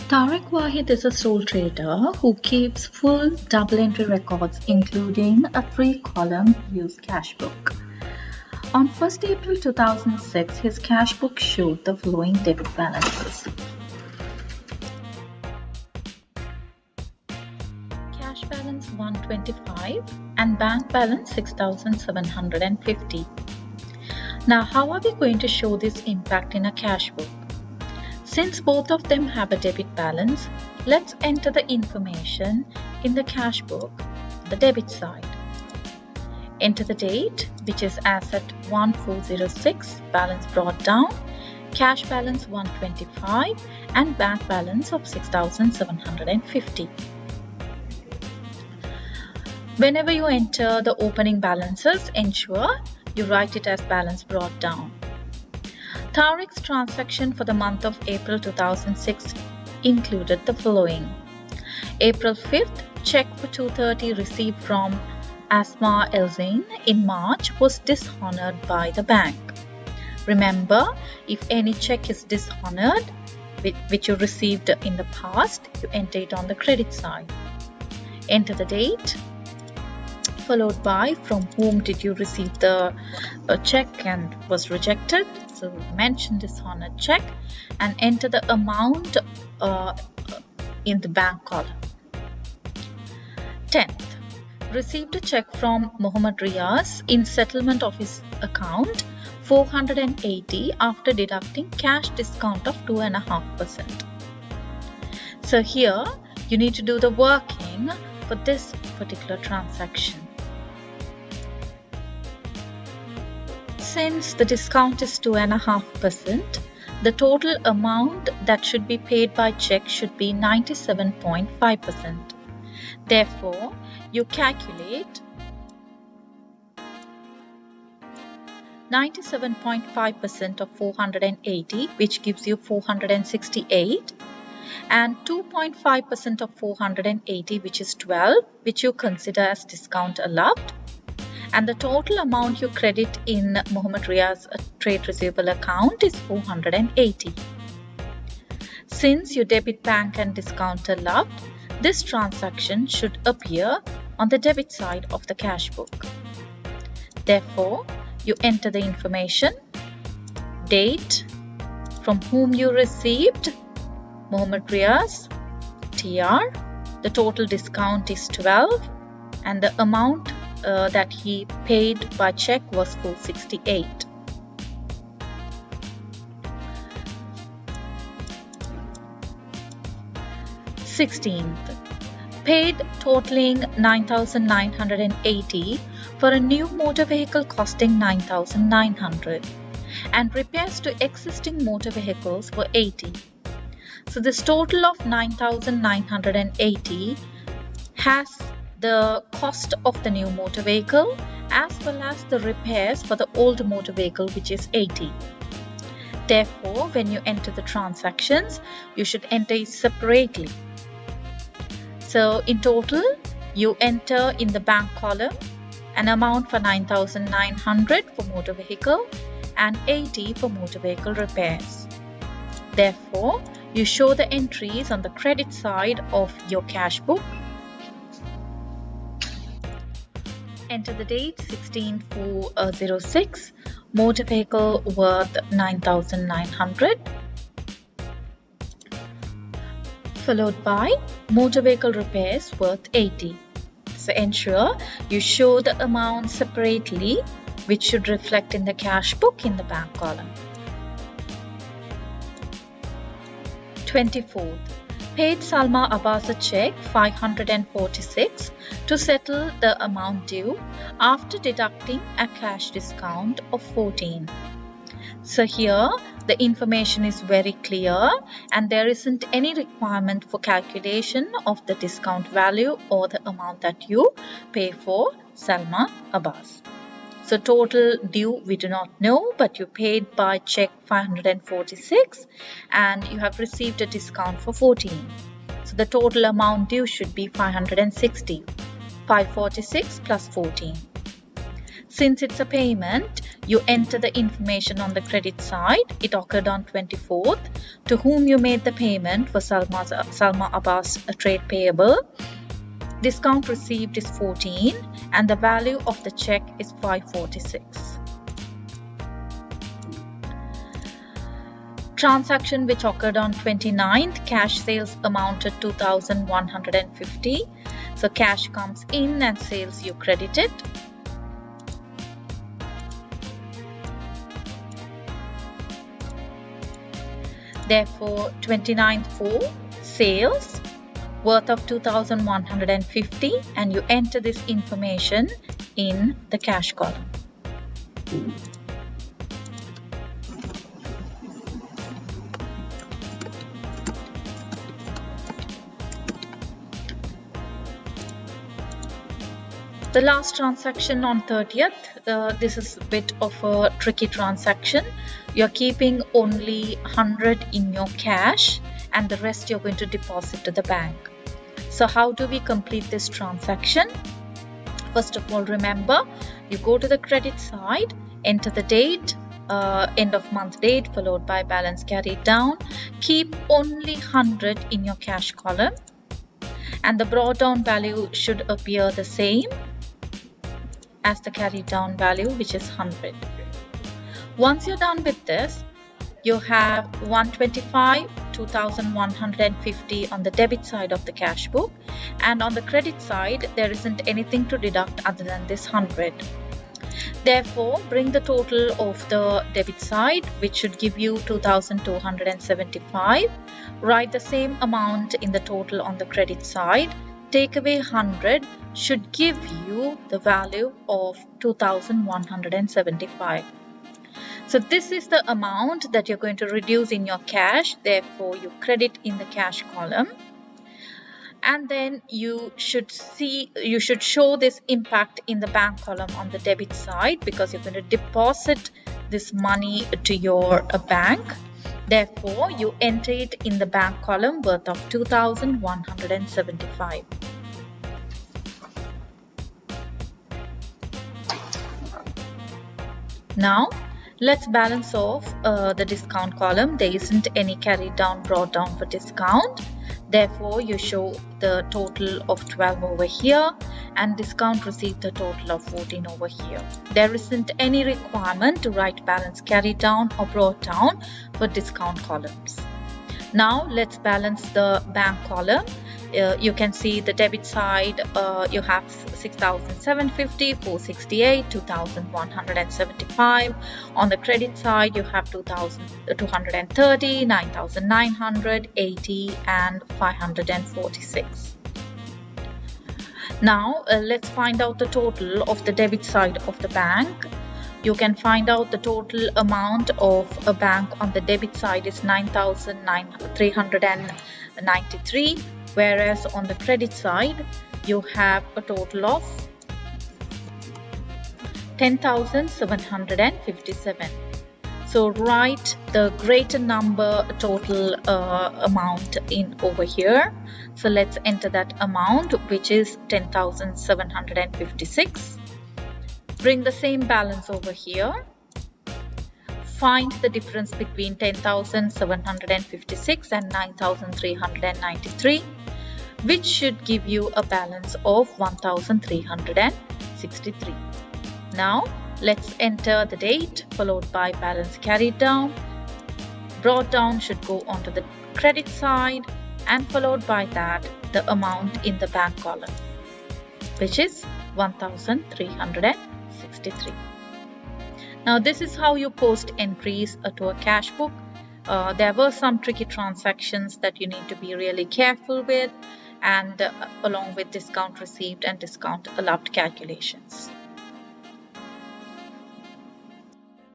Tariq Wahid is a sole trader who keeps full double entry records including a 3-column used cash book. On 1st April 2006, his cash book showed the following debit balances. Cash balance 125 and bank balance 6,750. Now, how are we going to show this impact in a cash book? Since both of them have a debit balance, let's enter the information in the cash book, the debit side. Enter the date, which is asset 1406, balance brought down, cash balance 125 and bank balance of 6,750. Whenever you enter the opening balances, ensure you write it as balance brought down. Tariq's transaction for the month of April 2006 included the following. April 5th, check for 230 received from Asma Elzain in March was dishonored by the bank. Remember, if any check is dishonored, which you received in the past, you enter it on the credit side. Enter the date, followed by from whom did you receive the check and was rejected. So mention dishonored check and enter the amount in the bank column. 10th, received a check from Muhammad Riaz in settlement of his account 480 after deducting cash discount of 2.5%. So here you need to do the working for this particular transaction. Since the discount is 2.5%, the total amount that should be paid by check should be 97.5%. Therefore, you calculate 97.5% of 480, which gives you 468, and 2.5% of 480, which is 12, which you consider as discount allowed. And the total amount you credit in Muhammad Riaz's trade receivable account is 480. Since you debit bank and discount allowed, this transaction should appear on the debit side of the cash book. Therefore, you enter the information, date, from whom you received, Muhammad Riaz, TR, the total discount is 12, and the amount that he paid by check was 468. Sixteenth, paid totaling 9,980 for a new motor vehicle costing 9,900 and repairs to existing motor vehicles were 80. So this total of 9,980 has the cost of the new motor vehicle as well as the repairs for the old motor vehicle, which is 80. Therefore, when you enter the transactions, you should enter it separately. So in total, you enter in the bank column an amount for 9,900 for motor vehicle and 80 for motor vehicle repairs. Therefore, you show the entries on the credit side of your cash book. Enter the date 16/4/06, motor vehicle worth 9,900, followed by motor vehicle repairs worth 80. So ensure you show the amount separately, which should reflect in the cash book in the bank column. 24th, paid Salma Abbas a check 546 to settle the amount due after deducting a cash discount of 14. So here the information is very clear and there isn't any requirement for calculation of the discount value or the amount that you pay for Salma Abbas. So total due we do not know, but you paid by check 546 and you have received a discount for 14. So the total amount due should be 560, 546 plus 14. Since it's a payment, you enter the information on the credit side. It occurred on 24th. To whom you made the payment for Salma Abbas trade payable. Discount received is 14 and the value of the check is 546. Transaction which occurred on 29th, cash sales amounted 2,150. So cash comes in and sales you credited. Therefore, 29th for sales worth of 2,150 and you enter this information in the cash column. The last transaction on 30th, this is a bit of a tricky transaction. You're keeping only 100 in your cash and the rest you're going to deposit to the bank. So how do we complete this transaction? First of all, remember, you go to the credit side, enter the date, end of month date followed by balance carried down. Keep only 100 in your cash column and the brought down value should appear the same as the carried down value, which is 100. Once you're done with this, you have 125, 2,150 on the debit side of the cash book, and on the credit side there isn't anything to deduct other than this 100. Therefore, bring the total of the debit side, which should give you 2,275. Write the same amount in the total on the credit side. Take away 100 should give you the value of 2,175. So this is the amount that you're going to reduce in your cash. Therefore, you credit in the cash column. And then you should show this impact in the bank column on the debit side because you're going to deposit this money to your bank. Therefore, you enter it in the bank column worth of 2,175. Now, let's balance off the discount column. There isn't any carried down, brought down for discount. Therefore, you show the total of 12 over here and discount received the total of 14 over here. There isn't any requirement to write balance carried down or brought down for discount columns. Now, let's balance the bank column. You can see the debit side, you have 6,750, 468, 2,175. On the credit side, you have 2,230, 9,900, 80 and 546. Now, let's find out the total of the debit side of the bank. You can find out the total amount of a bank on the debit side is 9,393. Whereas on the credit side, you have a total of 10,757. So write the greater number total amount in over here. So let's enter that amount, which is 10,756. Bring the same balance over here. Find the difference between 10,756 and 9,393, which should give you a balance of 1,363. Now, let's enter the date followed by balance carried down. Brought down should go onto the credit side and followed by that the amount in the bank column, which is 1,363. Now, this is how you post entries to a cash book. There were some tricky transactions that you need to be really careful with, and along with discount received and discount allowed calculations.